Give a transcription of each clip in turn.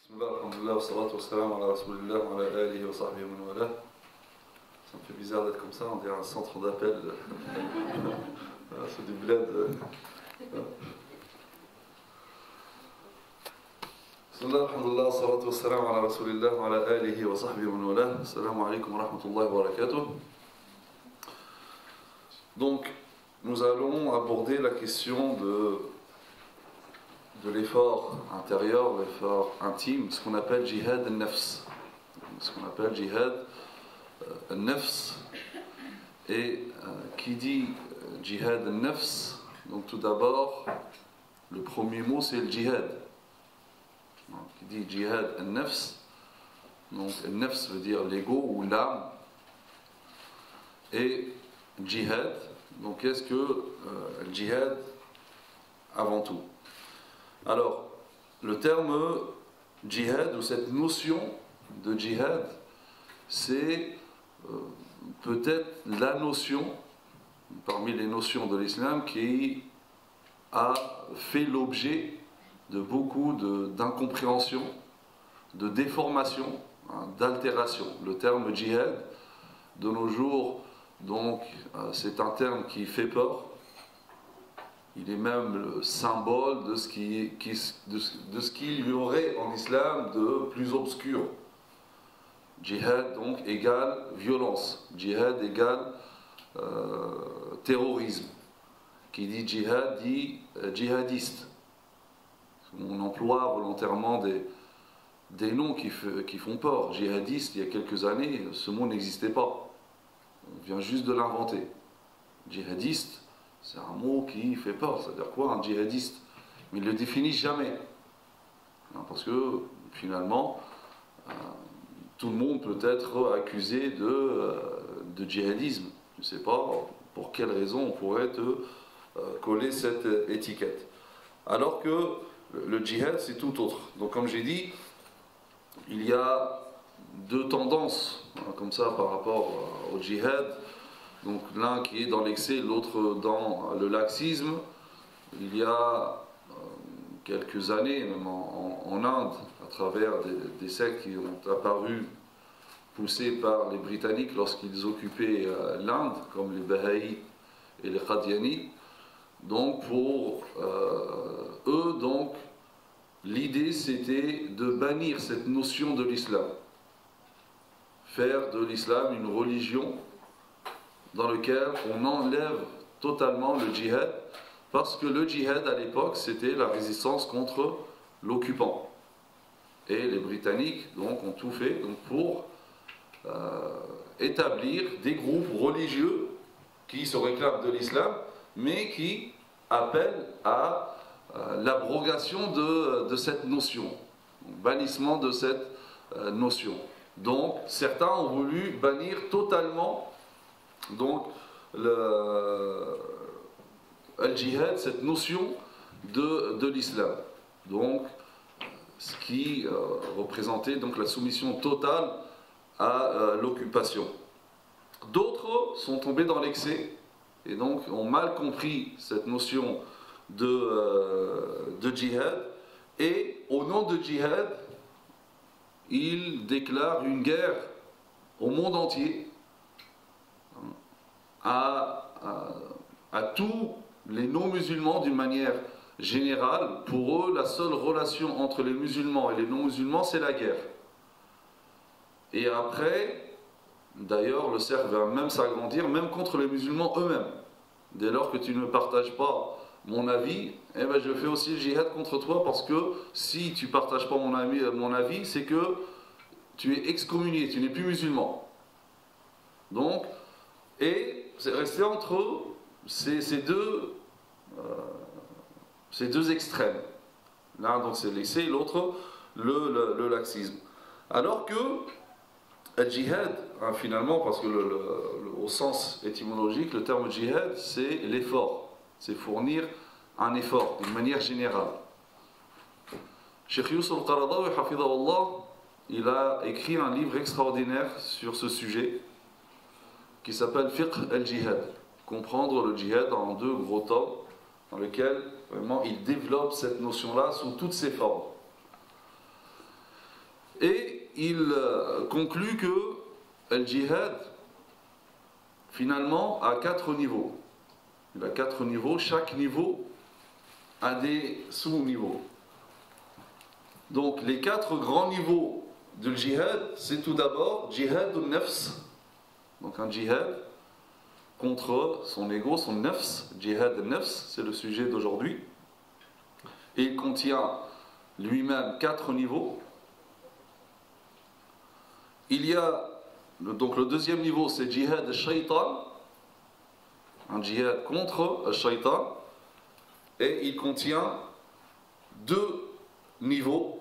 Bismillah, alhamdulillah, wa salatu wa salam ala rasulillah wa ala alihi wa sahbihi wa man wala. Ça me fait bizarre d'être comme ça, on dirait un centre d'appel. C'est du bled. Bismillah, alhamdulillah, wa salatu wa salam ala rasulillah wa ala alihi wa sahbihi wa man wala. Assalamu alaikum wa rahmatullahi wa barakatuh. Donc, nous allons aborder la question de l'effort intérieur, l'effort intime, ce qu'on appelle jihad al-nafs. Ce qu'on appelle jihad al-nafs. Et qui dit jihad al-nafs, donc tout d'abord, le premier mot c'est le jihad. Donc, qui dit jihad al-nafs, donc al-nafs veut dire l'ego ou l'âme. Et jihad, donc qu'est-ce que le jihad avant tout? Alors, le terme djihad, ou cette notion de djihad, c'est peut-être la notion, parmi les notions de l'islam, qui a fait l'objet de beaucoup d'incompréhension, de déformation, d'altération. Le terme djihad, de nos jours, donc, c'est un terme qui fait peur. Il est même le symbole de ce qu'il y aurait en islam de plus obscur. Djihad donc égale violence. Djihad égale terrorisme. Qui dit djihad dit djihadiste. On emploie volontairement des noms qui font peur. Djihadiste, il y a quelques années, ce mot n'existait pas. On vient juste de l'inventer. Djihadiste, c'est un mot qui fait peur. C'est-à-dire quoi un djihadiste? Mais il ne le définit jamais. Parce que finalement, tout le monde peut être accusé de djihadisme. Je ne sais pas pour quelle raison on pourrait te coller cette étiquette. Alors que le djihad, c'est tout autre. Donc comme j'ai dit, il y a deux tendances comme ça par rapport au djihad. Donc l'un qui est dans l'excès, l'autre dans le laxisme. Il y a quelques années, même en Inde, à travers des sectes qui ont apparu poussés par les Britanniques lorsqu'ils occupaient l'Inde, comme les Baha'i et les Qadiani. Donc pour eux, donc, l'idée c'était de bannir cette notion de l'islam. Faire de l'islam une religion dans lequel on enlève totalement le djihad, parce que le djihad à l'époque c'était la résistance contre l'occupant. Et les Britanniques donc ont tout fait donc, pour établir des groupes religieux qui se réclament de l'islam, mais qui appellent à l'abrogation de cette notion, donc, bannissement de cette notion. Donc certains ont voulu bannir totalement donc le djihad, cette notion de l'islam, donc ce qui représentait donc la soumission totale à l'occupation. D'autres sont tombés dans l'excès et donc ont mal compris cette notion de djihad, et au nom de djihad ils déclarent une guerre au monde entier à tous les non-musulmans d'une manière générale. Pour eux, la seule relation entre les musulmans et les non-musulmans, c'est la guerre. Et après, d'ailleurs, le cercle va même s'agrandir, même contre les musulmans eux-mêmes. Dès lors que tu ne partages pas mon avis, eh ben je fais aussi le djihad contre toi, parce que si tu ne partages pas mon avis, c'est que tu es excommunié, tu n'es plus musulman. Donc, et c'est resté entre ces deux extrêmes. L'un donc c'est l'excès, l'autre le laxisme. Alors que le djihad, finalement, parce que au sens étymologique, le terme djihad c'est l'effort, c'est fournir un effort d'une manière générale. Cheikh Youssef al-Qaradawi, hafidhahullah, il a écrit un livre extraordinaire sur ce sujet qui s'appelle Fiqh al-Jihad, comprendre le djihad en deux gros tomes, dans lequel vraiment il développe cette notion-là sous toutes ses formes. il conclut que le djihad, finalement, a 4 niveaux. Il a 4 niveaux, chaque niveau a des sous-niveaux. Donc les 4 grands niveaux du djihad, c'est tout d'abord djihad al-nafs, donc un djihad contre son ego, son nafs, djihad al-nafs, c'est le sujet d'aujourd'hui. Et il contient lui-même 4 niveaux. Il y a, donc le deuxième niveau, c'est djihad al-shaytan, un djihad contre al-shaytan, et il contient 2 niveaux.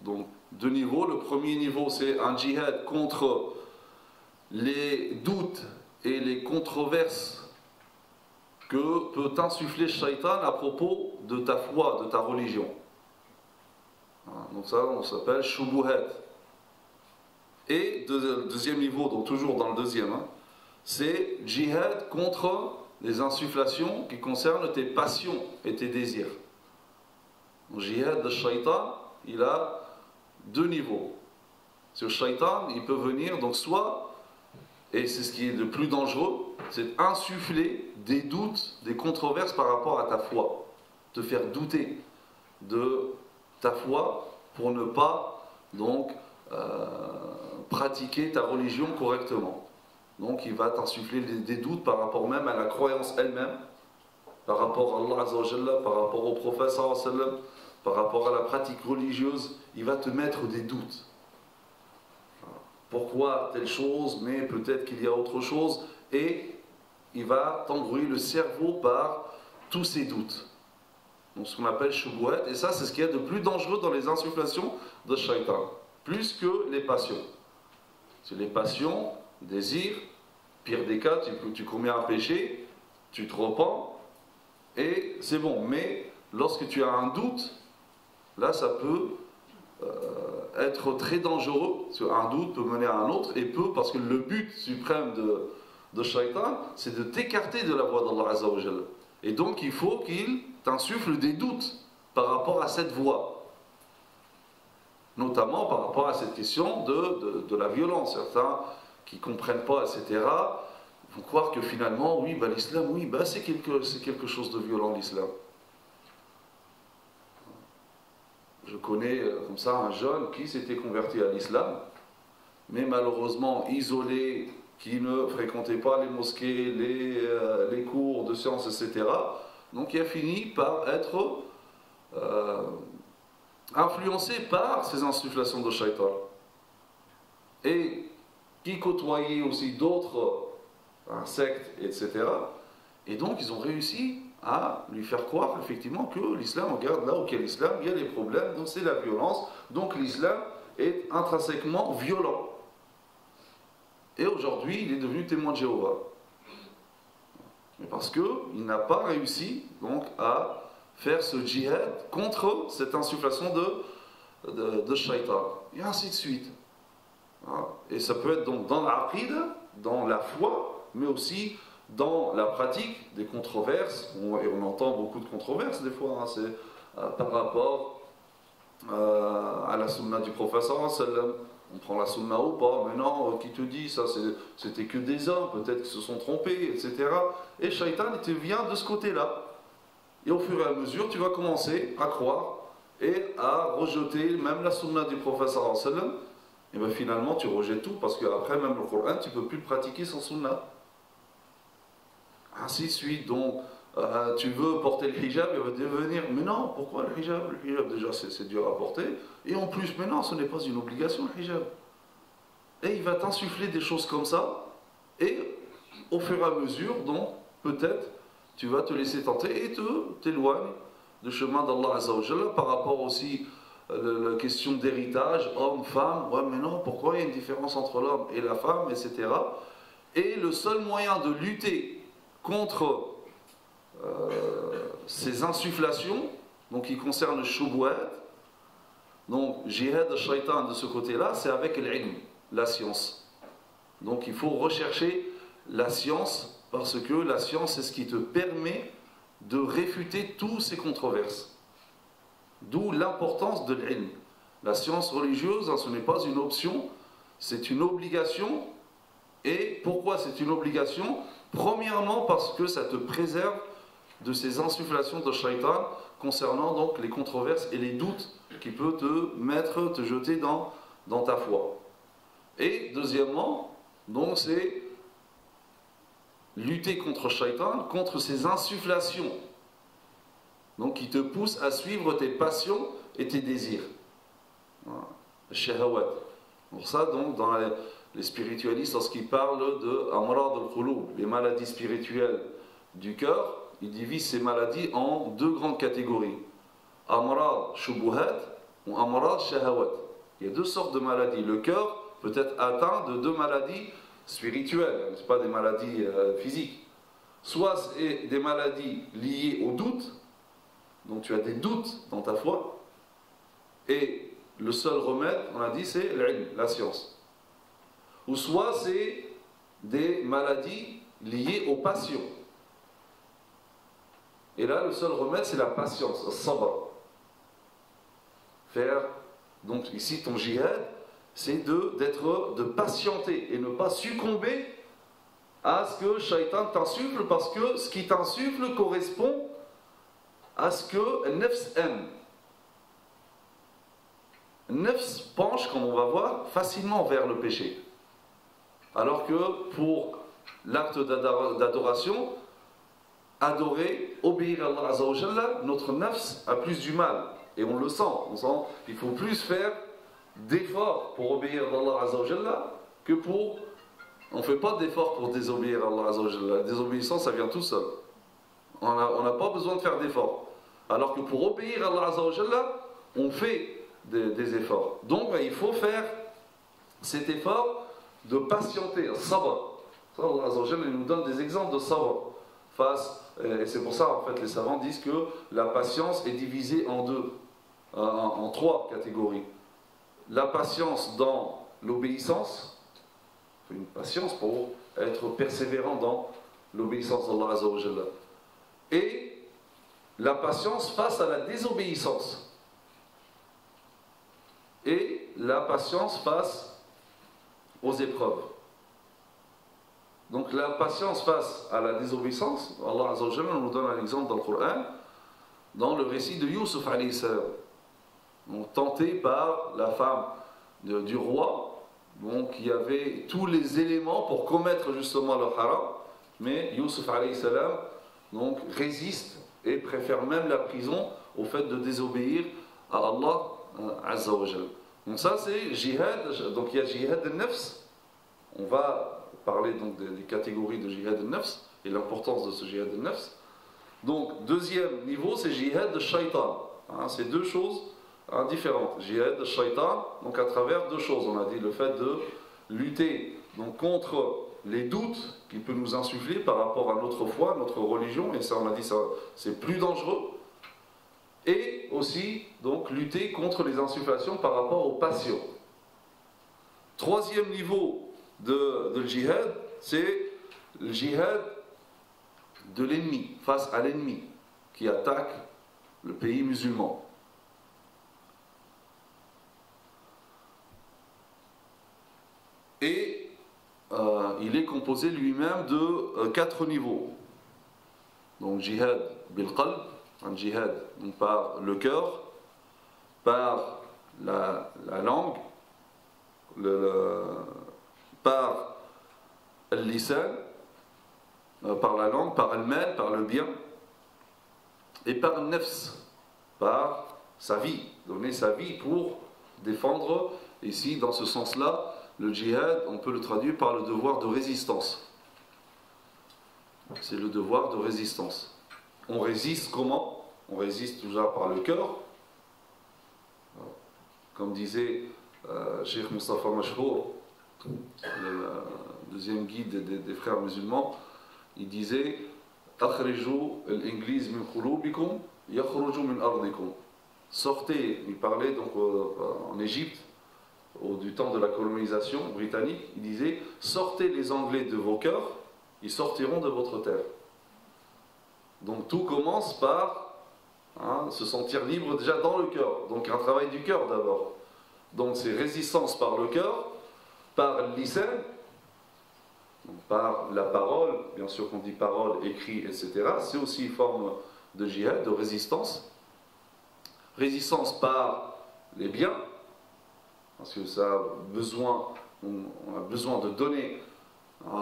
Donc 2 niveaux. Le premier niveau, c'est un djihad contre les doutes et les controverses que peut insuffler le shaitan à propos de ta foi, de ta religion. Donc ça, on s'appelle shubuhat. Et le deuxième niveau, donc toujours dans le deuxième, c'est djihad contre les insufflations qui concernent tes passions et tes désirs. Le djihad de shaitan, il a 2 niveaux. Ce shaitan, il peut venir, donc soit, et c'est ce qui est le plus dangereux, c'est insuffler des doutes, des controverses par rapport à ta foi. Te faire douter de ta foi pour ne pas, donc, pratiquer ta religion correctement. Donc il va t'insuffler des doutes par rapport même à la croyance elle-même, par rapport à Allah Azza wa Jalla, par rapport au prophète sallallahu alayhi wa sallam, par rapport à la pratique religieuse. Il va te mettre des doutes. Pourquoi telle chose, mais peut-être qu'il y a autre chose, et il va t'embrouiller le cerveau par tous ces doutes. Donc ce qu'on appelle shubuhat, et ça c'est ce qu'il y a de plus dangereux dans les insufflations de shaitan, plus que les passions. C'est les passions, désirs, pire des cas, tu commets un péché, tu te repens, et c'est bon. Mais lorsque tu as un doute, là ça peut être très dangereux, parce qu'un doute peut mener à un autre, et peut, parce que le but suprême de shaitan, c'est de t'écarter de la voie d'Allah Azza wa Jalla. Et donc il faut qu'il t'insuffle des doutes par rapport à cette voie. Notamment par rapport à cette question de la violence. Certains qui ne comprennent pas, etc., vont croire que finalement, oui, bah, l'islam, oui, bah, c'est quelque chose de violent, l'islam. Je connais comme ça un jeune qui s'était converti à l'islam, mais malheureusement isolé, qui ne fréquentait pas les mosquées, les cours de sciences, etc. Donc il a fini par être influencé par ces insufflations de shaitan. Et qui côtoyait aussi d'autres sectes, etc. Et donc ils ont réussi à lui faire croire effectivement que l'islam, regarde, là où il y a l'islam, il y a des problèmes, donc c'est la violence, donc l'islam est intrinsèquement violent. Et aujourd'hui, il est devenu témoin de Jéhovah. Mais parce qu'il n'a pas réussi donc à faire ce djihad contre cette insufflation de shaitan. Et ainsi de suite. Et ça peut être donc dans l'aqid, dans la foi, mais aussi dans la pratique des controverses. Et on entend beaucoup de controverses des fois, c'est par rapport à la sunna du prophète sallallahu alayhi wa sallam. On prend la sunna ou pas, mais non, qui te dit ça, c'était que des hommes, peut-être qu'ils se sont trompés, etc. Et shaitan, il te vient de ce côté-là. Et au fur et à mesure, tu vas commencer à croire et à rejeter même la sunna du prophète sallallahu alayhi wa sallam. Et bien finalement, tu rejettes tout, parce qu'après, même le Coran, tu ne peux plus le pratiquer sans sunna. Ainsi de suite, donc, tu veux porter le hijab, il va devenir, mais non, pourquoi le hijab? Le hijab, déjà, c'est dur à porter. Et en plus, mais non, ce n'est pas une obligation, le hijab. Et il va t'insuffler des choses comme ça, et au fur et à mesure, donc, peut-être, tu vas te laisser tenter et t'éloignes du chemin d'Allah Azza wa Jalla par rapport aussi la question d'héritage, homme, femme, ouais mais non, pourquoi il y a une différence entre l'homme et la femme, etc. Et le seul moyen de lutter contre ces insufflations, donc qui concernent le shubuhat, donc jihad al-shaytan de ce côté-là, c'est avec l'ilm, la science. Donc il faut rechercher la science, parce que la science c'est ce qui te permet de réfuter toutes ces controverses. D'où l'importance de l'ilm. La science religieuse, hein, ce n'est pas une option, c'est une obligation. Et pourquoi c'est une obligation? Premièrement parce que ça te préserve de ces insufflations de shaitan concernant donc les controverses et les doutes qui peuvent te jeter dans ta foi. Et deuxièmement, donc c'est lutter contre shaitan, contre ces insufflations, donc qui te poussent à suivre tes passions et tes désirs. Voilà. Shahawat. Pour ça, donc, dans les spiritualistes, lorsqu'ils parlent de amrad al-qulub, les maladies spirituelles du cœur, ils divisent ces maladies en deux grandes catégories. Amrad shubuhat ou amrad shahawat. Il y a deux sortes de maladies. Le cœur peut être atteint de deux maladies spirituelles, ce ne sont pas des maladies physiques. Soit c'est des maladies liées au doute, donc tu as des doutes dans ta foi, et le seul remède, on a dit, c'est l'ilm, la science. Ou soit c'est des maladies liées aux passions. Et là, le seul remède, c'est la patience, le sabr. Faire, donc ici, ton jihad, c'est de patienter et ne pas succomber à ce que Shaitan t'insuffle, parce que ce qui t'insuffle correspond à ce que Nefs aime. Nefs penche, comme on va voir, facilement vers le péché. Alors que pour l'acte d'adoration, adorer, obéir à Allah Azza wa Jalla, notre nefs a plus du mal. Et on le sent. On sent qu'il faut plus faire d'efforts pour obéir à Allah Azza wa Jalla que pour... On ne fait pas d'efforts pour désobéir à Allah Azza wa Jalla. La désobéissance, ça vient tout seul. On n'a pas besoin de faire d'efforts. Alors que pour obéir à Allah Azza wa Jalla, on fait des efforts. Donc il faut faire cet effort de patienter, sabr. Allah Azza wa Jalla nous donne des exemples de sabr et c'est pour ça en fait les savants disent que la patience est divisée en deux, en trois catégories. La patience dans l'obéissance, une patience pour être persévérant dans l'obéissance d'Allah Azza wa Jalla, et la patience face à la désobéissance, et la patience face aux épreuves. Donc la patience face à la désobéissance, Allah Azza wa Jalla nous donne un exemple dans le Coran, dans le récit de Yusuf alayhi salam, tenté par la femme du roi, donc il y avait tous les éléments pour commettre justement le haram, mais Yusuf alayhi salam donc résiste et préfère même la prison au fait de désobéir à Allah Azza wa Jalla. Donc ça c'est jihad, donc il y a jihad al-nafs, on va parler donc des catégories de jihad al-nafs et l'importance de ce jihad al-nafs. Donc deuxième niveau c'est jihad al-shaytan, c'est deux choses différentes. Jihad al-shaytan, donc à travers deux choses, on a dit le fait de lutter donc contre les doutes qu'il peut nous insuffler par rapport à notre foi, notre religion, et ça on a dit ça c'est plus dangereux. Et aussi donc lutter contre les insufflations par rapport aux passions. Troisième niveau de djihad, c'est le djihad de l'ennemi, face à l'ennemi qui attaque le pays musulman. Et il est composé lui-même de 4 niveaux. Donc djihad bil qalb, un djihad donc par le cœur, par la langue, par le lisan, par la langue, par le mal, par le bien, et par le nefs, par sa vie, donner sa vie pour défendre. Ici, dans ce sens-là, le djihad, on peut le traduire par le devoir de résistance. C'est le devoir de résistance. On résiste comment? On résiste toujours par le cœur. Comme disait Cheikh Mustafa Mashhour, le deuxième guide des frères musulmans, il disait Akhrijou al-Ingliz min qulubikum yakhruju min ardikum. Sortez, il parlait donc en Égypte, du temps de la colonisation britannique, il disait sortez les Anglais de vos cœurs, ils sortiront de votre terre. Donc tout commence par se sentir libre déjà dans le cœur, donc un travail du cœur d'abord. donc c'est résistance par le cœur, par lisan, par la parole, bien sûr qu'on dit parole, écrit, etc. C'est aussi une forme de djihad, de résistance. Résistance par les biens, parce que ça a besoin, on a besoin de donner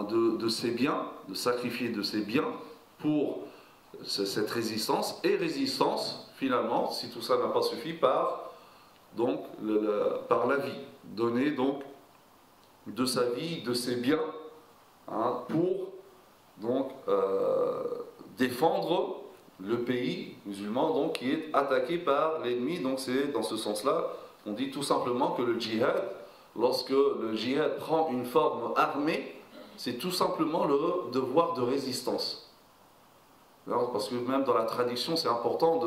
de ses biens, de sacrifier de ses biens pour cette résistance, et résistance finalement, si tout ça n'a pas suffi, par la vie, donner donc de sa vie, de ses biens, pour donc défendre le pays musulman donc, qui est attaqué par l'ennemi. Donc c'est dans ce sens-là, on dit tout simplement que le djihad, lorsque le djihad prend une forme armée, c'est tout simplement le devoir de résistance. Alors, parce que même dans la tradition, c'est important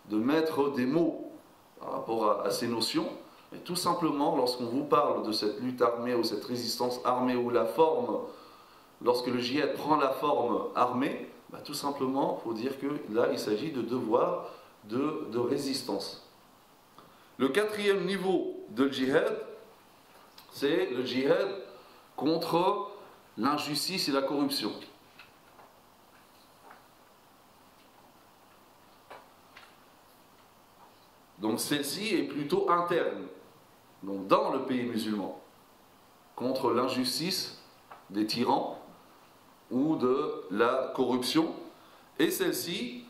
de mettre des mots par rapport à ces notions. Et tout simplement, lorsqu'on vous parle de cette lutte armée ou cette résistance armée ou la forme, lorsque le djihad prend la forme armée, tout simplement, il faut dire que là, il s'agit de devoir de résistance. Le quatrième niveau de djihad, c'est le djihad contre l'injustice et la corruption. Donc celle-ci est plutôt interne, donc dans le pays musulman, contre l'injustice des tyrans ou de la corruption. Et celle-ci,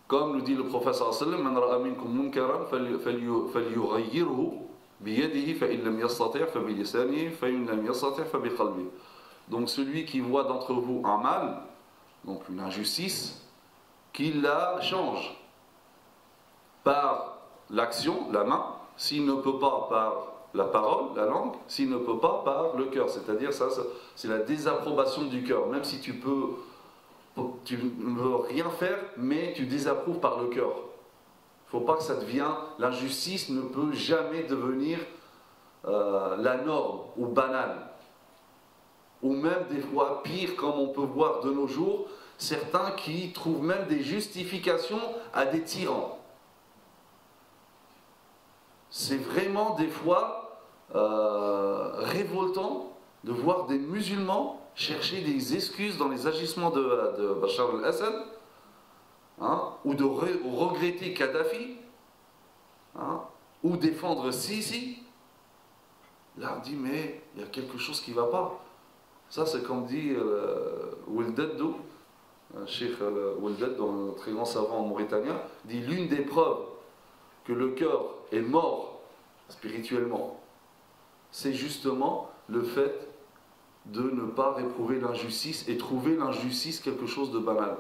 comme le dit le prophète sallallahu alayhi wa sallam, Man ra'a minkum munkaran falyughayyirhu biyadihi fa in lam yastati' fa bi lisanihi fa in lam yastati' fa bi qalbihi. Donc celui qui voit d'entre vous un mal, donc une injustice, qu'il la change par l'action, la main, s'il ne peut pas par la parole, la langue, s'il ne peut pas par le cœur. C'est-à-dire ça, c'est la désapprobation du cœur. Même si tu ne veux rien faire, mais tu désapprouves par le cœur. Il ne faut pas que ça devienne, l'injustice ne peut jamais devenir la norme ou banale. Ou même des fois pire, comme on peut voir de nos jours, certains qui trouvent même des justifications à des tyrans. C'est vraiment des fois révoltant de voir des musulmans chercher des excuses dans les agissements de Bachar al-Assad, ou de regretter Kadhafi, ou défendre Sisi. Là on dit mais il y a quelque chose qui ne va pas. Ça c'est comme dit Oueldadou, Cheikh Oueldad, un très grand savant mauritanien, dit l'une des preuves que le cœur est mort spirituellement, c'est justement le fait de ne pas réprouver l'injustice et trouver l'injustice quelque chose de banal.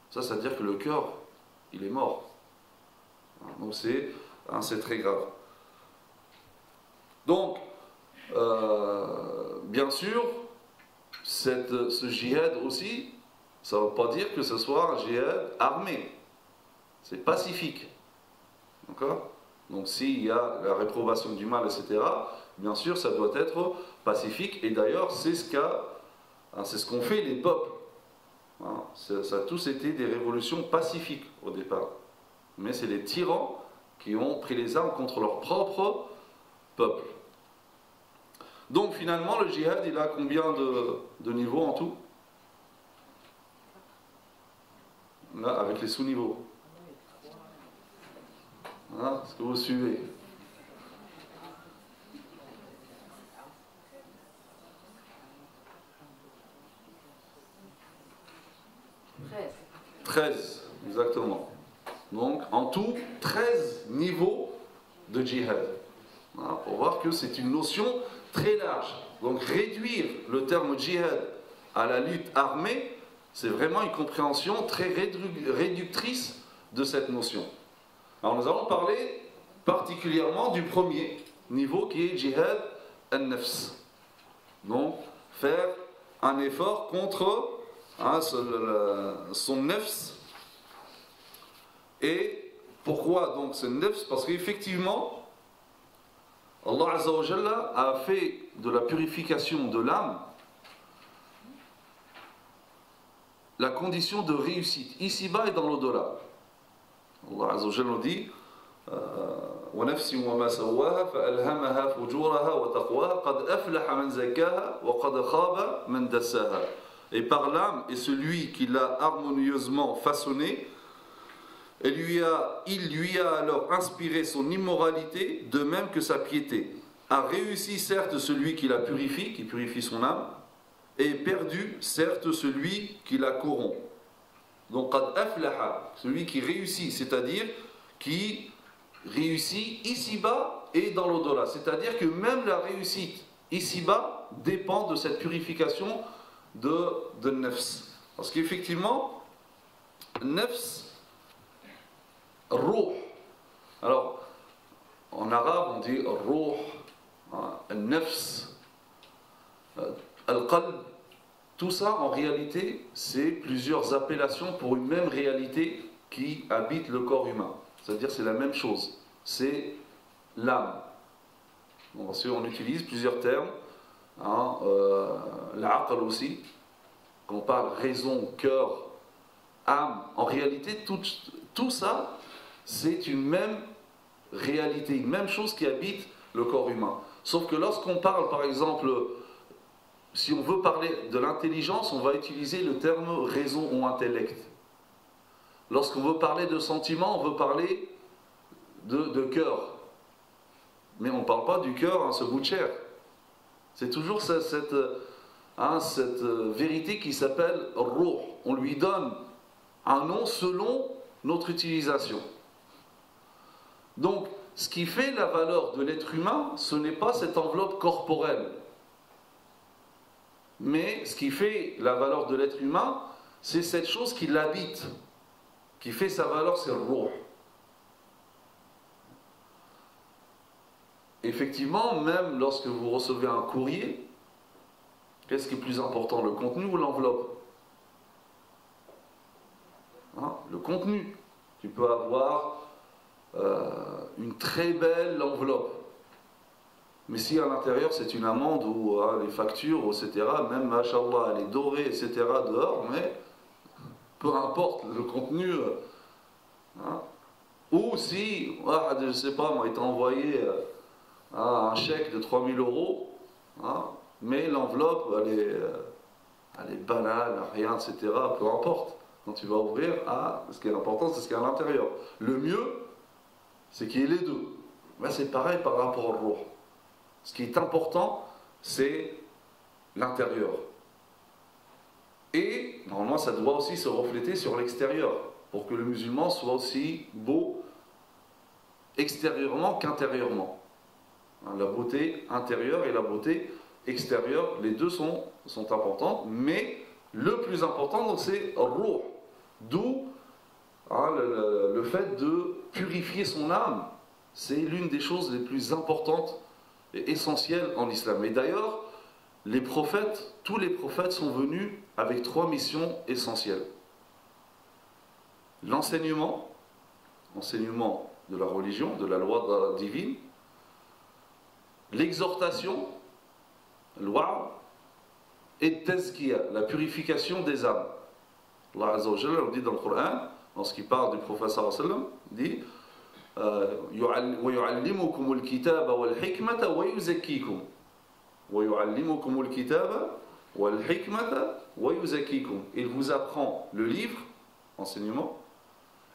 Ça, c'est-à-dire que le cœur, il est mort. Donc c'est très grave. Donc, bien sûr, ce djihad aussi, ça ne veut pas dire que ce soit un djihad armé. C'est pacifique. D'accord ? Donc s'il y a la réprobation du mal, etc., bien sûr, ça doit être pacifique. Et d'ailleurs, c'est ce qu'ont fait les peuples. Ça a tous été des révolutions pacifiques au départ. Mais c'est les tyrans qui ont pris les armes contre leur propre peuple. Donc finalement, le djihad, il a combien de niveaux en tout ? Là, avec les sous-niveaux. Est-ce que vous suivez ? « 13, exactement. Donc, en tout, 13 niveaux de djihad. Pour voir que c'est une notion très large. Donc, réduire le terme djihad à la lutte armée, c'est vraiment une compréhension très réductrice de cette notion. Alors nous allons parler particulièrement du premier niveau qui est djihad al-nafs. Donc faire un effort contre son nafs. Et pourquoi donc ce nafs ? Parce qu'effectivement, Allah Azza wa Jalla a fait de la purification de l'âme la condition de réussite, ici-bas et dans l'au-delà. Allah Azza wa Jalla nous dit ونفس وما سواها فألهمها فجورها وتقواها قد أفلح من زكاها وقد خاب من دساها. Et par l'âme, et celui qui l'a harmonieusement façonné, il lui a alors inspiré son immoralité, de même que sa piété. A réussi certes celui qui la purifie, qui purifie son âme, et perdu certes celui qui la corrompt. Donc qad aflaha, celui qui réussit, c'est-à-dire qui réussit ici-bas et dans l'au-delà. C'est-à-dire que même la réussite ici-bas dépend de cette purification de nefs. Parce qu'effectivement, nefs, ruh. Alors, en arabe, on dit ruh, nefs, al-qalb. Tout ça, en réalité, c'est plusieurs appellations pour une même réalité qui habite le corps humain. C'est-à-dire c'est la même chose. C'est l'âme. Bon, on utilise plusieurs termes. L'aql aussi. Quand on parle raison, cœur, âme. En réalité, tout ça, c'est une même réalité, une même chose qui habite le corps humain. Sauf que lorsqu'on parle, par exemple, si on veut parler de l'intelligence, on va utiliser le terme raison ou intellect. Lorsqu'on veut parler de sentiment, on veut parler de cœur. Mais on ne parle pas du cœur, ce bout de chair. C'est toujours cette vérité qui s'appelle ruh. On lui donne un nom selon notre utilisation. Donc, ce qui fait la valeur de l'être humain, ce n'est pas cette enveloppe corporelle. Mais ce qui fait la valeur de l'être humain, c'est cette chose qui l'habite. Qui fait sa valeur, c'est le ruh. Effectivement, même lorsque vous recevez un courrier, qu'est-ce qui est plus important, le contenu ou l'enveloppe? Le contenu. Tu peux avoir une très belle enveloppe. Mais si à l'intérieur c'est une amende ou les factures, etc., même, machallah, elle est dorée, etc., dehors, mais peu importe le contenu. Ou si, je ne sais pas, moi, il t'a envoyé un chèque de 3000 €, mais l'enveloppe, elle est banale, rien, etc., peu importe. Quand tu vas ouvrir, ce qui est important, c'est ce qu'il y a à l'intérieur. Le mieux, c'est qu'il y ait les deux. Là, c'est pareil par rapport au ruh. Ce qui est important, c'est l'intérieur. Et, normalement, ça doit aussi se refléter sur l'extérieur, pour que le musulman soit aussi beau extérieurement qu'intérieurement. La beauté intérieure et la beauté extérieure, les deux sont importantes, mais le plus important, donc, c'est ruh. D'où le fait de purifier son âme. C'est l'une des choses les plus importantes et essentielles en islam. Et d'ailleurs, les prophètes, tous les prophètes sont venus avec 3 missions essentielles. L'enseignement de la religion, de la loi divine, l'exhortation, loi, et tazkiya, la purification des âmes. Allah Azza wa Jalla dit dans le Coran, lorsqu'il parle du prophète sallallahu alayhi wa sallam, dit وَيُعَلِّمُكُمُ الْكِتَابَ وَالْحِكْمَةَ وَيُزَكِّيكُمْ وَيُعَلِّمُكُمُ الْكِتَابَ وَالْحِكْمَةَ وَيُزَكِّيكُمْ. Il vous apprend le livre, enseignement,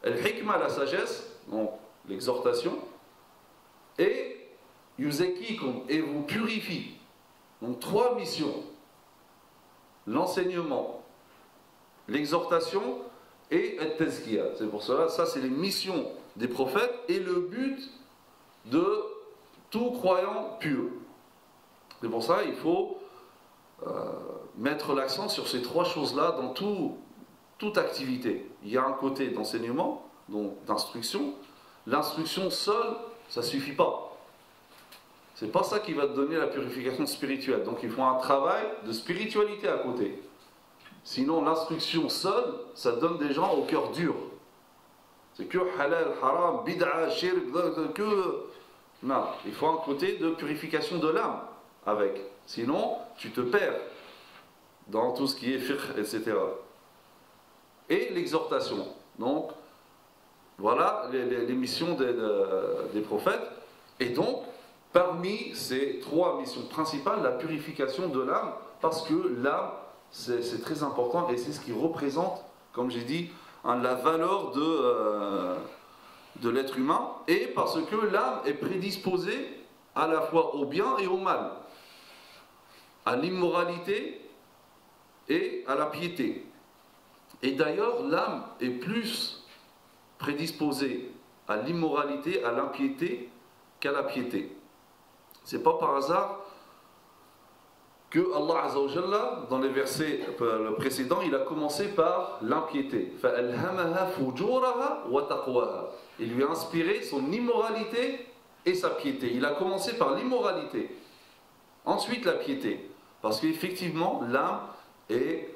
al-hikma, la sagesse, donc l'exhortation, et yuzakikum, et vous purifie. Donc 3 missions: l'enseignement, l'exhortation et at-tazkiya. C'est pour cela, ça c'est les missions des prophètes et le but de tout croyant pur. C'est pour ça il faut mettre l'accent sur ces 3 choses-là dans toute activité. Il y a un côté d'enseignement, donc d'instruction. L'instruction seule, ça ne suffit pas. C'est pas ça qui va te donner la purification spirituelle. Donc il faut un travail de spiritualité à côté. Sinon l'instruction seule, ça donne des gens au cœur dur. C'est que halal, haram, bid'a, shirk, que... Non, il faut un côté de purification de l'âme avec. Sinon, tu te perds dans tout ce qui est fiqh, etc. Et l'exhortation. Donc, Voilà les missions des prophètes. Et donc, parmi ces 3 missions principales, la purification de l'âme, parce que l'âme, c'est très important et c'est ce qui représente, comme j'ai dit, la valeur de l'être humain, et parce que l'âme est prédisposée à la fois au bien et au mal, à l'immoralité et à la piété. Et d'ailleurs, l'âme est plus prédisposée à l'immoralité, à l'impiété qu'à la piété. C'est pas par hasard que Allah Azza wa Jalla, dans les versets précédents, il a commencé par l'impiété. فَأَلْهَمَهَا فُجُورَهَا وَتَقْوَاهَا. Il lui a inspiré son immoralité et sa piété. Il a commencé par l'immoralité, ensuite la piété, parce qu'effectivement l'âme est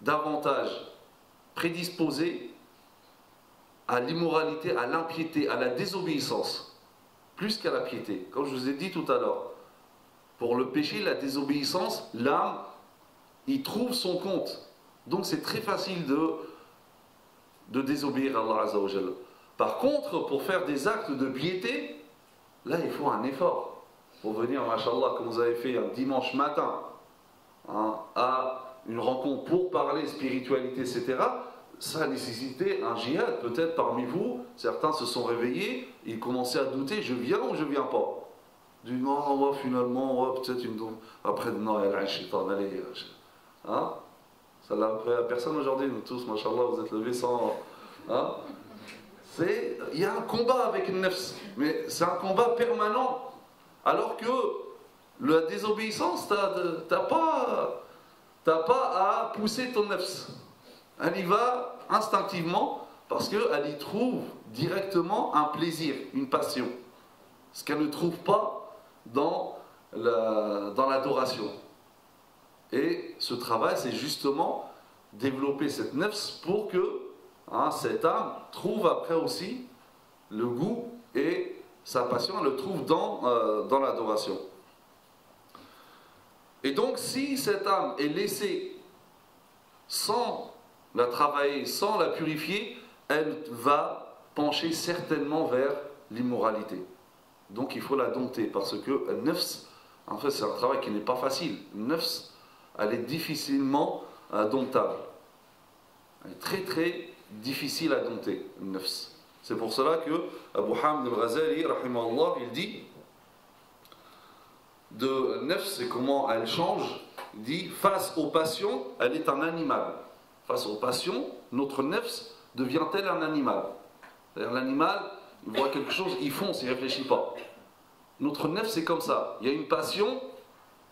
davantage prédisposée à l'immoralité, à l'impiété, à la désobéissance, plus qu'à la piété. Comme je vous ai dit tout à l'heure, pour le péché, la désobéissance, l'âme y trouve son compte. Donc c'est très facile de désobéir à Allah Azza wa Jalla. Par contre, pour faire des actes de piété, là il faut un effort. Pour venir, machallah, comme vous avez fait un dimanche matin, à une rencontre pour parler spiritualité, etc., ça a nécessité un djihad. Peut-être parmi vous, certains se sont réveillés, ils commençaient à douter, je viens ou je viens pas. Du non, finalement, peut-être une. Après, non, il y a un shaitan, allez. Hein? Ça l'a fait à personne aujourd'hui, nous tous, machallah, vous êtes levés sans. Hein? Il y a un combat avec une nefs, mais c'est un combat permanent. Alors que la désobéissance, t'as pas à pousser ton nefs. Elle y va instinctivement parce qu'elle y trouve directement un plaisir, une passion. Ce qu'elle ne trouve pas dans l'adoration. Et ce travail, c'est justement développer cette nefs pour que cette âme trouve après aussi le goût et sa passion, elle le trouve dans l'adoration. Et donc, si cette âme est laissée sans la travailler, sans la purifier, elle va pencher certainement vers l'immoralité. Donc il faut la dompter, parce que le nefs, en fait c'est un travail qui n'est pas facile. Le nefs, elle est difficilement domptable. Elle est très très difficile à dompter, le nefs. C'est pour cela que Abu Hamd al-Ghazali, rahimahullah, il dit de nefs et comment elle change. Il dit, face aux passions, elle est un animal. Face aux passions, notre nefs devient-elle un animal? C'est-à-dire l'animal, il voit quelque chose, il fonce, il ne réfléchit pas. Notre nefs, c'est comme ça. Il y a une passion,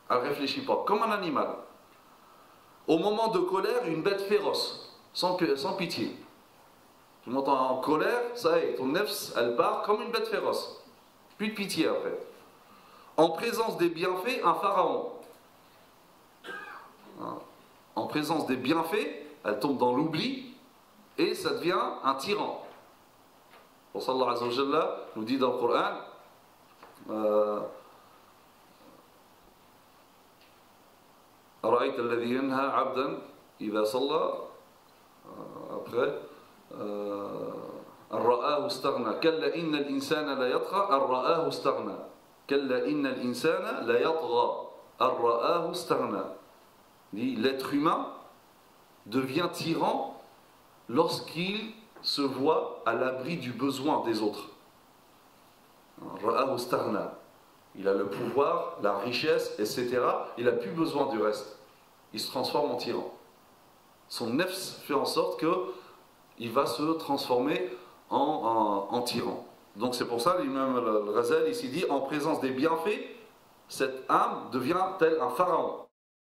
elle ne réfléchit pas, comme un animal. Au moment de colère, une bête féroce, sans pitié. Tu m'entends en colère, ça y est, ton nefs, elle part comme une bête féroce. Plus de pitié après. En présence des bienfaits, un pharaon. En présence des bienfaits, elle tombe dans l'oubli et ça devient un tyran. Pour ça, Allah Azza wa Jalla nous dit dans le Coran, أرأيت الذي ينهى عبدا إذا صلى après أن رآه استغنى كلا إن الإنسان لا يطغى أن رآه استغنى كلا إن الإنسان لا يطغى أن رآه استغنى. L'être humain devient tyran lorsqu'il se voit à l'abri du besoin des autres. Ra'ahu staghna. Il a le pouvoir, la richesse, etc. Il n'a plus besoin du reste. Il se transforme en tyran. Son nefs fait en sorte qu'il va se transformer en tyran. Donc c'est pour ça l'imam al-Ghazali ici dit, en présence des bienfaits, cette âme devient telle un pharaon.